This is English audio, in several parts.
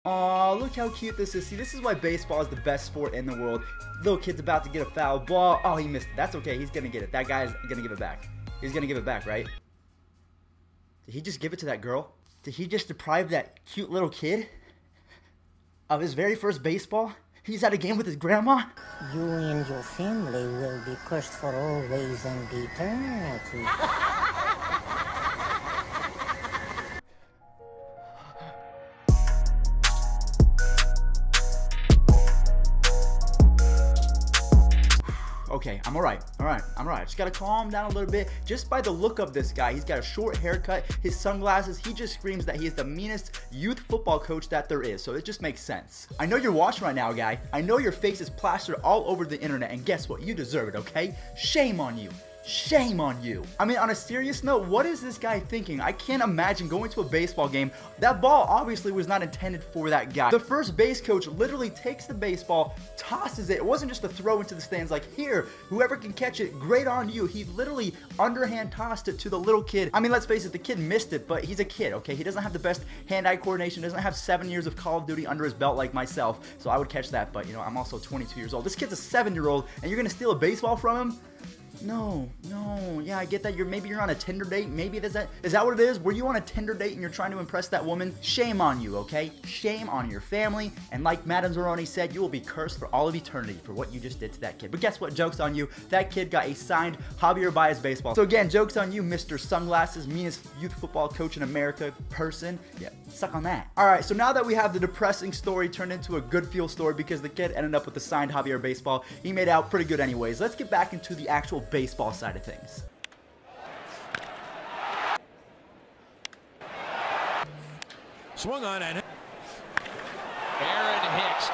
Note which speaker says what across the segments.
Speaker 1: Aw, look how cute this is. See, this is why baseball is the best sport in the world. Little kid's about to get a foul ball. Oh, he missed it. That's okay. He's going to get it. That guy's going to give it back. He's going to give it back, right? Did he just give it to that girl? Did he just deprive that cute little kid of his very first baseball? He's at a game with his grandma?
Speaker 2: You and your family will be cursed for always and eternity.
Speaker 1: Okay, I'm alright. Alright, I'm alright. Just gotta calm down a little bit. Just by the look of this guy, he's got a short haircut, his sunglasses, he just screams that he is the meanest youth football coach that there is. So it just makes sense. I know you're watching right now, guy. I know your face is plastered all over the internet, and guess what? You deserve it, okay? Shame on you. Shame on you. I mean, on a serious note, what is this guy thinking? I can't imagine going to a baseball game. That ball obviously was not intended for that guy. The first base coach literally takes the baseball, tosses it. It wasn't just a throw into the stands like, here, whoever can catch it, great on you. He literally underhand tossed it to the little kid. I mean, let's face it, the kid missed it, but he's a kid, okay? He doesn't have the best hand-eye coordination, doesn't have 7 years of Call of Duty under his belt like myself, so I would catch that, but, you know, I'm also 22 years old. This kid's a 7-year-old, and you're gonna steal a baseball from him? No, yeah, I get that. Maybe you're on a Tinder date. Maybe is that what it is? Were you on a Tinder date and you're trying to impress that woman? Shame on you, okay? Shame on your family. And like Madame Zeroni said, you will be cursed for all of eternity for what you just did to that kid. But guess what? Joke's on you. That kid got a signed Javier Baez baseball. So again, joke's on you, Mr. Sunglasses, meanest youth football coach in America person. Yeah, suck on that. All right, so now that we have the depressing story turned into a good feel story because the kid ended up with the signed Javier baseball, he made out pretty good anyways. Let's get back into the actual baseball side of things.
Speaker 3: Swung on and Aaron Hicks.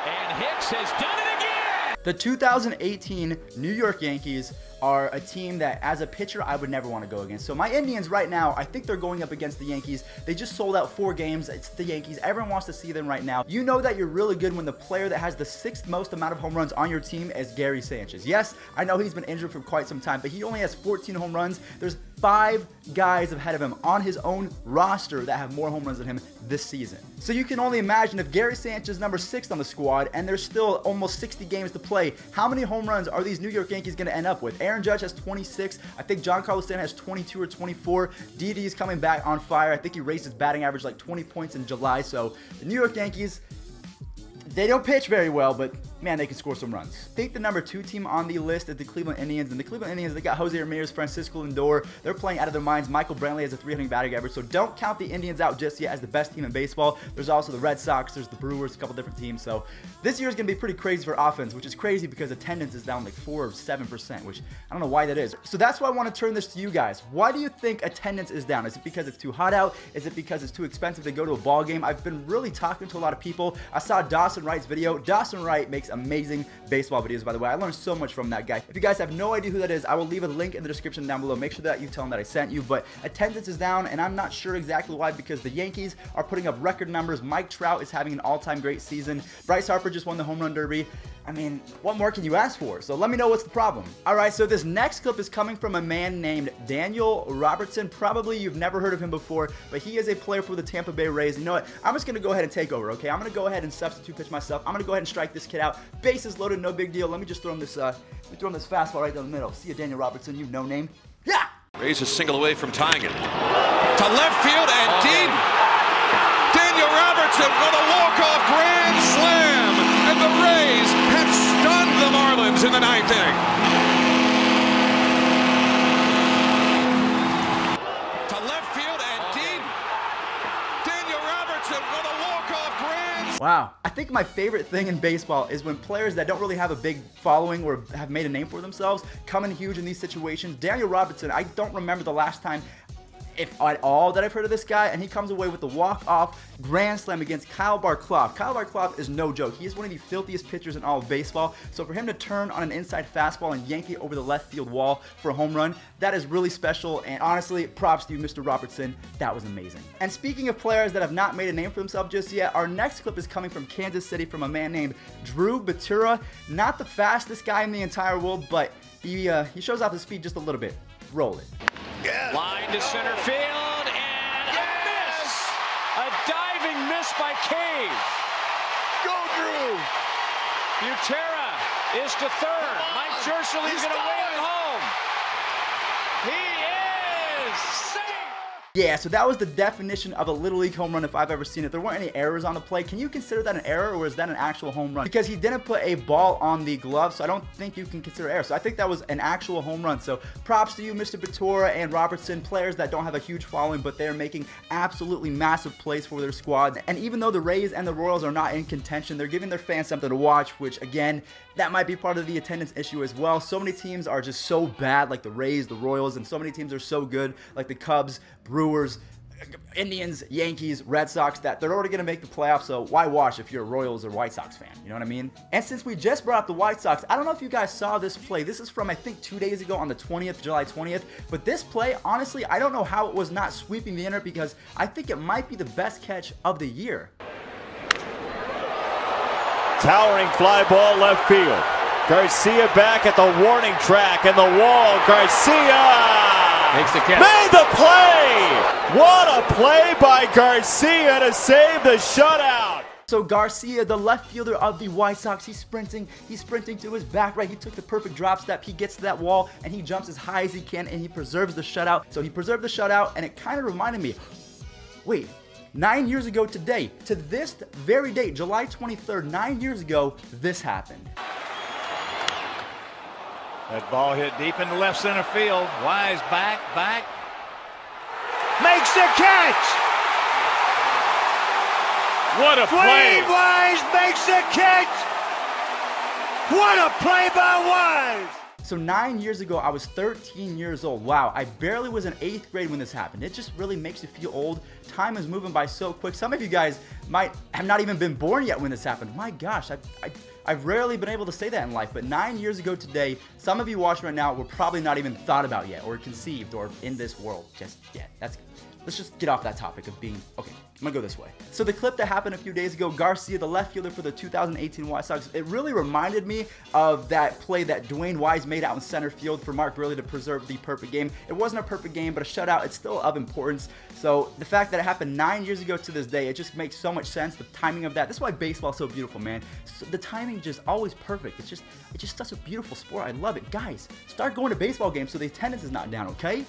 Speaker 3: And Hicks has done it again.
Speaker 1: The 2018 New York Yankees are a team that, as a pitcher, I would never want to go against. So my Indians right now, I think they're going up against the Yankees. They just sold out 4 games. It's the Yankees. Everyone wants to see them right now. You know that you're really good when the player that has the 6th most amount of home runs on your team is Gary Sanchez. Yes, I know he's been injured for quite some time, but he only has 14 home runs. There's 5 guys ahead of him on his own roster that have more home runs than him this season. So you can only imagine if Gary Sanchez is number 6 on the squad and there's still almost 60 games to play, how many home runs are these New York Yankees going to end up with? Aaron Judge has 26. I think Giancarlo Stanton has 22 or 24. Didi is coming back on fire. I think he raised his batting average like 20 points in July. So the New York Yankees, they don't pitch very well, but man, they can score some runs. I think the number 2 team on the list is the Cleveland Indians, and the Cleveland Indians, they got Jose Ramirez, Francisco Lindor. They're playing out of their minds. Michael Brantley has a 300 batting average, so don't count the Indians out just yet as the best team in baseball. There's also the Red Sox, there's the Brewers, a couple different teams. So this year is going to be pretty crazy for offense, which is crazy because attendance is down like 4 or 7%, which I don't know why that is. So that's why I want to turn this to you guys. Why do you think attendance is down? Is it because it's too hot out? Is it because it's too expensive to go to a ball game? I've been really talking to a lot of people. I saw Dawson Wright's video. Dawson Wright makes amazing baseball videos, by the way. I learned so much from that guy. If you guys have no idea who that is, I will leave a link in the description down below. Make sure that you tell him that I sent you. But attendance is down, and I'm not sure exactly why, because the Yankees are putting up record numbers. Mike Trout is having an all-time great season. Bryce Harper just won the home run derby. I mean, what more can you ask for? So let me know what's the problem. All right, so this next clip is coming from a man named Daniel Robertson. Probably you've never heard of him before, but he is a player for the Tampa Bay Rays. You know what? I'm just going to go ahead and take over, okay? I'm going to go ahead and substitute pitch myself. I'm going to go ahead and strike this kid out. Bases loaded, no big deal. Let me just throw him this fastball right down the middle. See you, Daniel Robertson, you no name. Yeah!
Speaker 4: Rays a single away from tying it. To left field and deep. Daniel Robertson with a walk-off grand slam. And the Rays have stunned the Marlins in the 9th inning. To left field and deep. Daniel Robertson with a walk-off grand.
Speaker 1: Wow. I think my favorite thing in baseball is when players that don't really have a big following or have made a name for themselves come in huge in these situations. Daniel Robertson, I don't remember the last time, if at all, that I've heard of this guy, and he comes away with the walk-off grand slam against Kyle Barkov. Kyle Barkov is no joke. He is one of the filthiest pitchers in all of baseball, so for him to turn on an inside fastball and yank it over the left field wall for a home run, that is really special, and honestly, props to you, Mr. Robertson. That was amazing. And speaking of players that have not made a name for themselves just yet, our next clip is coming from Kansas City from a man named Drew Batura. Not the fastest guy in the entire world, but he shows off his speed just a little bit. Roll it.
Speaker 3: Line to center field, and a miss. A diving miss by Cave.
Speaker 5: Go, Drew.
Speaker 3: Butera is to third. Mike Scherschel is going to win home. He is safe.
Speaker 1: Yeah, so that was the definition of a Little League home run if I've ever seen it. There weren't any errors on the play. Can you consider that an error, or is that an actual home run? Because he didn't put a ball on the glove, so I don't think you can consider error. So I think that was an actual home run. So props to you, Mr. Butera and Robertson, players that don't have a huge following, but they're making absolutely massive plays for their squads. And even though the Rays and the Royals are not in contention, they're giving their fans something to watch, which again, that might be part of the attendance issue as well. So many teams are just so bad, like the Rays, the Royals, and so many teams are so good, like the Cubs, Brewers, Indians, Yankees, Red Sox, that they're already going to make the playoffs, so why watch if you're a Royals or White Sox fan? You know what I mean? And since we just brought up the White Sox, I don't know if you guys saw this play. This is from, I think, 2 days ago on the 20th, July 20th. But this play, honestly, I don't know how it was not sweeping the internet, because I think it might be the best catch of the year.
Speaker 6: Towering fly ball left field. Garcia back at the warning track and the wall. Garcia
Speaker 3: Makes the catch.
Speaker 6: made the play. What a play by Garcia to save the shutout.
Speaker 1: So Garcia, the left fielder of the White Sox, he's sprinting to his back right. He took the perfect drop step. He gets to that wall and he jumps as high as he can and he preserves the shutout. So he preserved the shutout, and it kind of reminded me, wait, 9 years ago today, to this very date, July 23rd, 9 years ago, this happened.
Speaker 5: That ball hit deep into left center field. Wise back. Makes the catch.
Speaker 3: What a play.
Speaker 5: Dwayne Wise makes the catch. What a play by Wise.
Speaker 1: So 9 years ago, I was 13 years old. Wow, I barely was in 8th grade when this happened. It just really makes you feel old. Time is moving by so quick. Some of you guys might have not even been born yet when this happened. My gosh, I've rarely been able to say that in life, but 9 years ago today, some of you watching right now were probably not even thought about yet, or conceived, or in this world just yet. Let's just get off that topic of being, okay, I'm gonna go this way. So the clip that happened a few days ago, Garcia, the left fielder for the 2018 White Sox, it really reminded me of that play that Dwayne Wise made out in center field for Mark Burley to preserve the perfect game. It wasn't a perfect game, but a shutout, it's still of importance. So the fact that it happened 9 years ago to this day, it just makes so much sense, the timing of that. That's why baseball is so beautiful, man. So the timing just always perfect. It's just such a beautiful sport. I love it. Guys, start going to baseball games so the attendance is not down, okay?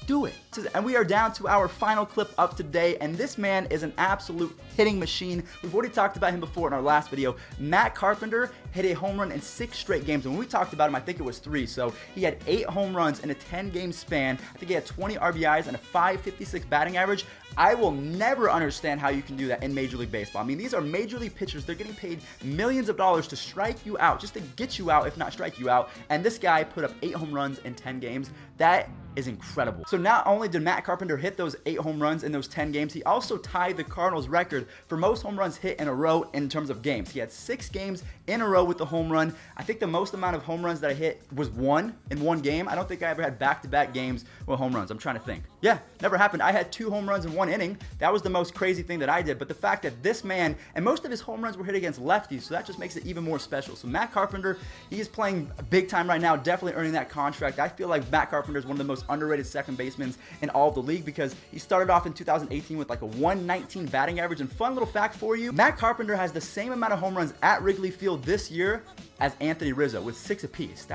Speaker 1: Do it. And we are down to our final clip of today, and this man is an absolute hitting machine. We've already talked about him before in our last video. Matt Carpenter hit a home run in 6 straight games, and when we talked about him, I think it was 3. So he had 8 home runs in a 10-game span. I think he had 20 RBIs and a .556 batting average. I will never understand how you can do that in Major League Baseball. I mean, these are Major League pitchers. They're getting paid millions of dollars to strike you out, just to get you out, if not strike you out. And this guy put up 8 home runs in 10 games. That is incredible. So not only did Matt Carpenter hit those 8 home runs in those 10 games, he also tied the Cardinals record for most home runs hit in a row in terms of games. He had 6 games in a row with the home run. I think the most amount of home runs that I hit was 1 in 1 game. I don't think I ever had back-to-back games with home runs. I'm trying to think. Yeah, never happened. I had 2 home runs in 1 inning. That was the most crazy thing that I did. But the fact that this man, and most of his home runs were hit against lefties, so that just makes it even more special. So Matt Carpenter, he is playing big time right now, definitely earning that contract. I feel like Matt Carpenter is one of the most underrated second basemen in all of the league, because he started off in 2018 with like a 119 batting average. And fun little fact for you, Matt Carpenter has the same amount of home runs at Wrigley Field this year as Anthony Rizzo, with 6 apiece.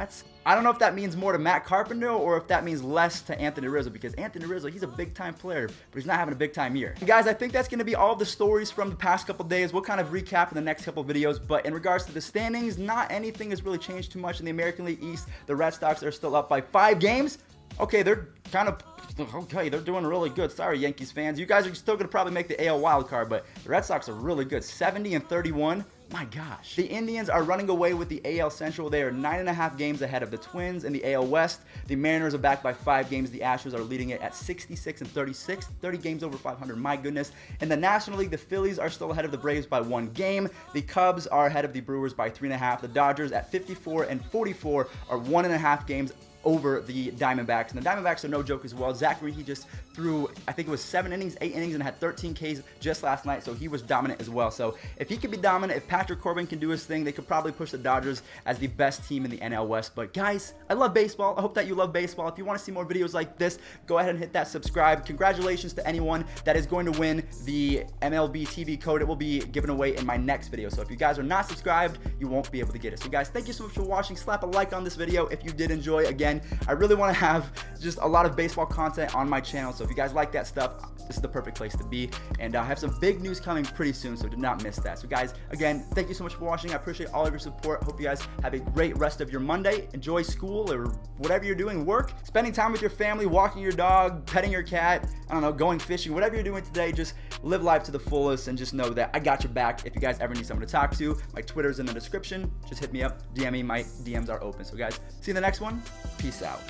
Speaker 1: I don't know if that means more to Matt Carpenter or if that means less to Anthony Rizzo, because Anthony Rizzo, he's a big-time player, but he's not having a big-time year. And guys, I think that's going to be all of the stories from the past couple days. We'll kind of recap in the next couple videos, but in regards to the standings, not anything has really changed too much in the American League East. The Red Sox are still up by 5 games. Okay, they're kind of, okay, they're doing really good. Sorry, Yankees fans. You guys are still going to probably make the AL wildcard, but the Red Sox are really good. 70-31. My gosh. The Indians are running away with the AL Central. They are 9.5 games ahead of the Twins in the AL West. The Mariners are back by 5 games. The Astros are leading it at 66-36. 30 games over 500. My goodness. In the National League, the Phillies are still ahead of the Braves by 1 game. The Cubs are ahead of the Brewers by 3.5. The Dodgers at 54-44 are 1.5 games over the Diamondbacks. And the Diamondbacks are no joke as well. Zach Greinke just threw, I think it was 8 innings, and had 13 Ks just last night, so he was dominant as well. So if he can be dominant, if Patrick Corbin can do his thing, they could probably push the Dodgers as the best team in the NL West. But guys, I love baseball. I hope that you love baseball. If you want to see more videos like this, go ahead and hit that subscribe. Congratulations to anyone that is going to win the MLB TV code. It will be given away in my next video. So if you guys are not subscribed, you won't be able to get it. So guys, thank you so much for watching. Slap a like on this video if you did enjoy. Again, I really want to have just a lot of baseball content on my channel. So if you guys like that stuff, this is the perfect place to be. And I have some big news coming pretty soon, so do not miss that. So guys, again, thank you so much for watching. I appreciate all of your support. Hope you guys have a great rest of your Monday. Enjoy school or whatever you're doing, work, spending time with your family, walking your dog, petting your cat, I don't know, going fishing, whatever you're doing today. Just live life to the fullest and just know that I got your back. If you guys ever need someone to talk to, my Twitter's in the description. Just hit me up, DM me. My DMs are open. So guys, see you in the next one. Peace out.